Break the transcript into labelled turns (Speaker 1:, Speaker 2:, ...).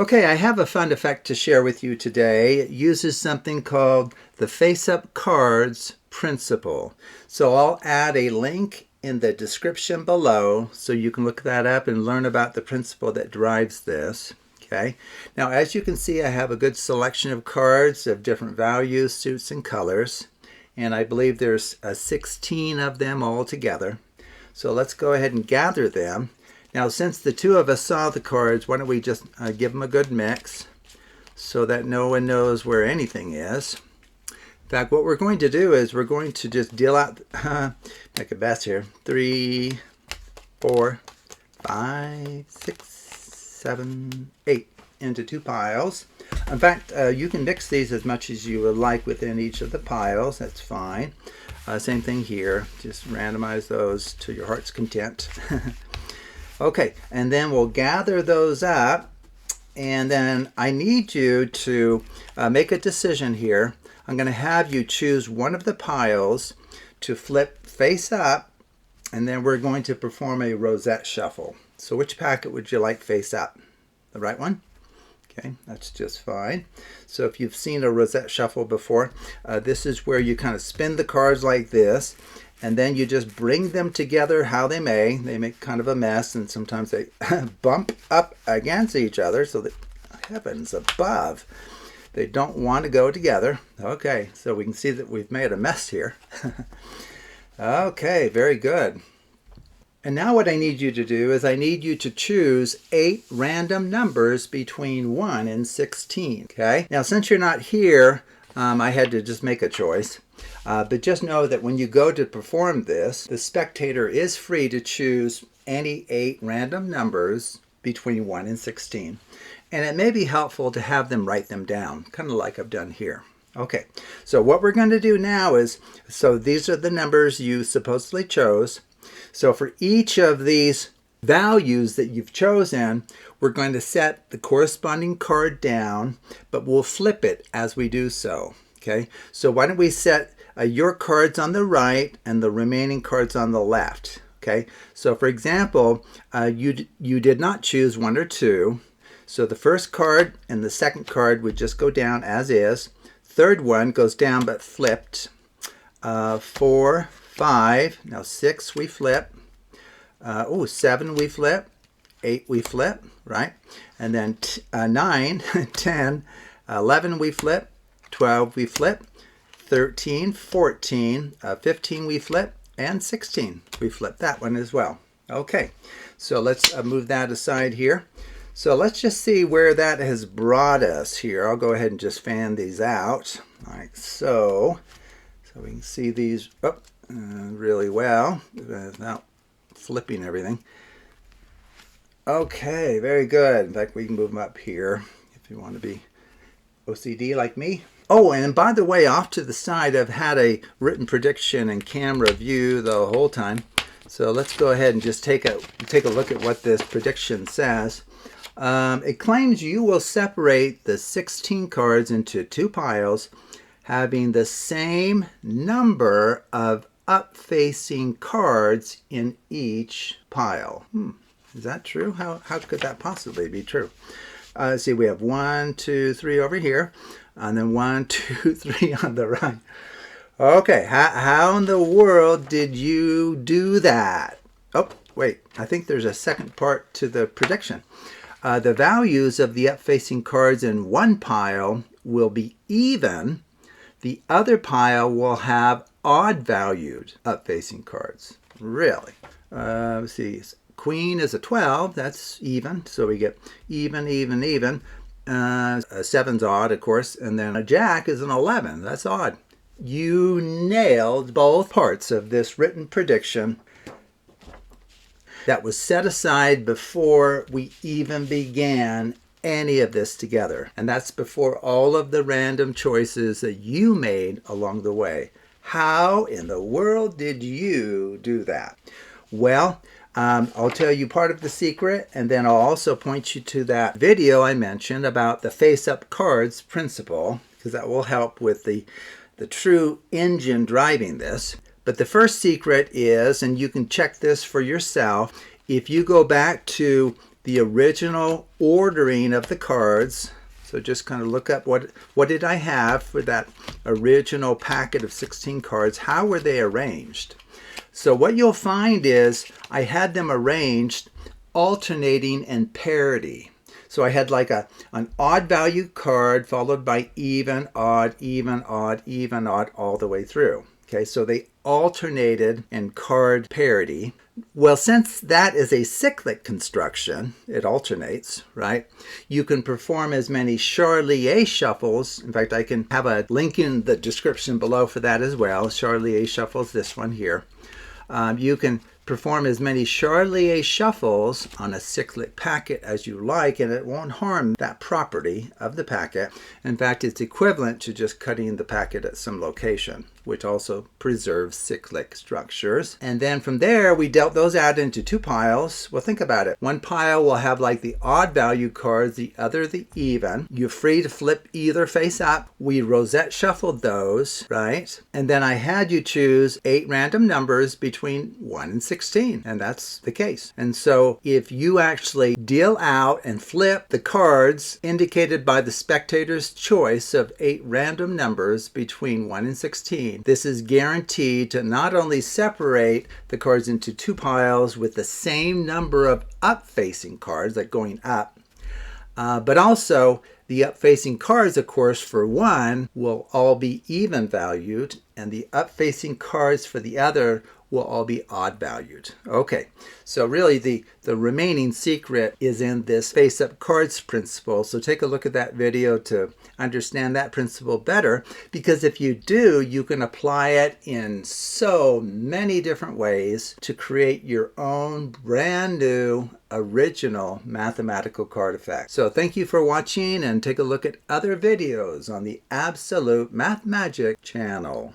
Speaker 1: Okay, I have a fun effect to share with you today. It uses something called the face-up cards principle. So I'll add a link in the description below so you can look that up and learn about the principle that drives this. Okay. Now, as you can see, I have a good selection of cards of different values, suits, and colors. And I believe there's 16 of them all together. So let's go ahead and gather them. Now, since the two of us saw the cards, why don't we just give them a good mix so that no one knows where anything is. In fact, what we're going to do is we're going to just deal out, make a best here, 3, 4, 5, 6, 7, 8 into 2 piles. In fact, you can mix these as much as you would like within each of the piles. That's fine. Same thing here. Just randomize those to your heart's content. Okay, and then we'll gather those up, and then I need you to make a decision here. I'm going to have you choose one of the piles to flip face up, and then we're going to perform a rosette shuffle. So which packet would you like face up? The right one? Okay, that's just fine. So if you've seen a rosette shuffle before, this is where you kind of spin the cards like this, and then you just bring them together how they may. They make kind of a mess, and sometimes they bump up against each other, so that, heavens above, they don't want to go together. Okay, so we can see that we've made a mess here. Okay, very good. And now what I need you to do is I need you to choose 8 random numbers between 1 and 16. Okay, now since you're not here, I had to just make a choice. But just know that when you go to perform this, the spectator is free to choose any 8 random numbers between 1 and 16. And it may be helpful to have them write them down, kind of like I've done here. Okay, so what we're going to do now is, so these are the numbers you supposedly chose. So for each of these values that you've chosen, we're going to set the corresponding card down, but we'll flip it as we do so. Okay, so why don't we set your cards on the right and the remaining cards on the left. Okay, so for example, you did not choose 1 or 2. So the first card and the second card would just go down as is. Third one goes down but flipped. 4, 5, now 6 we flip. 7 we flip. 8 we flip, right? And then 9, 10, 11 we flip. 12 we flip. 13, 14, 15 we flip, and 16 we flip that one as well. Okay, so let's move that aside here. So let's just see where that has brought us here. I'll go ahead and just fan these out like so. So we can see these really well without flipping everything. Okay, very good. In fact, we can move them up here if you want to be OCD like me. Oh, and by the way, off to the side, I've had a written prediction and camera view the whole time. So let's go ahead and just take a look at what this prediction says. It claims you will separate the 16 cards into 2 piles, having the same number of up-facing cards in each pile. Is that true? How could that possibly be true? Let's see, we have 1, 2, 3 over here, and then 1, 2, 3 on the right. Okay, how in the world did you do that? Oh, wait, I think there's a second part to the prediction. The values of the up-facing cards in one pile will be even. The other pile will have odd-valued up-facing cards. Really? Let's see. Queen is a 12. That's even. So we get even, even, even. A 7's odd, of course. And then a jack is an 11. That's odd. You nailed both parts of this written prediction that was set aside before we even began any of this together. And that's before all of the random choices that you made along the way. How in the world did you do that? Well, I'll tell you part of the secret, and then I'll also point you to that video I mentioned about the face-up cards principle, because that will help with the true engine driving this. But the first secret is, and you can check this for yourself, if you go back to the original ordering of the cards. So just kind of look up what did I have for that original packet of 16 cards. How were they arranged? So what you'll find is I had them arranged alternating in parity. So I had like an odd value card followed by even, odd, even, odd, even, odd all the way through. Okay, so they alternated in card parity. Well, since that is a cyclic construction, it alternates, right? You can perform as many Charlier shuffles. In fact, I can have a link in the description below for that as well. Charlier shuffles, this one here. You can perform as many Charlier shuffles on a cyclic packet as you like, and it won't harm that property of the packet. In fact, it's equivalent to just cutting the packet at some location, which also preserves cyclic structures. And then from there, we dealt those out into two piles. Well, think about it. One pile will have like the odd value cards, the other the even. You're free to flip either face up. We rosette shuffled those, right? And then I had you choose 8 random numbers between 1 and 16. And that's the case. And so if you actually deal out and flip the cards indicated by the spectator's choice of 8 random numbers between 1 and 16, this is guaranteed to not only separate the cards into two piles with the same number of up-facing cards, like going up, but also the up-facing cards, of course, for one will all be even valued, and the up-facing cards for the other will all be odd valued. Okay, so really the remaining secret is in this face-up cards principle. So take a look at that video to understand that principle better, because if you do, you can apply it in so many different ways to create your own brand new original mathematical card effect. So thank you for watching, and take a look at other videos on the Absolute Math Magic channel.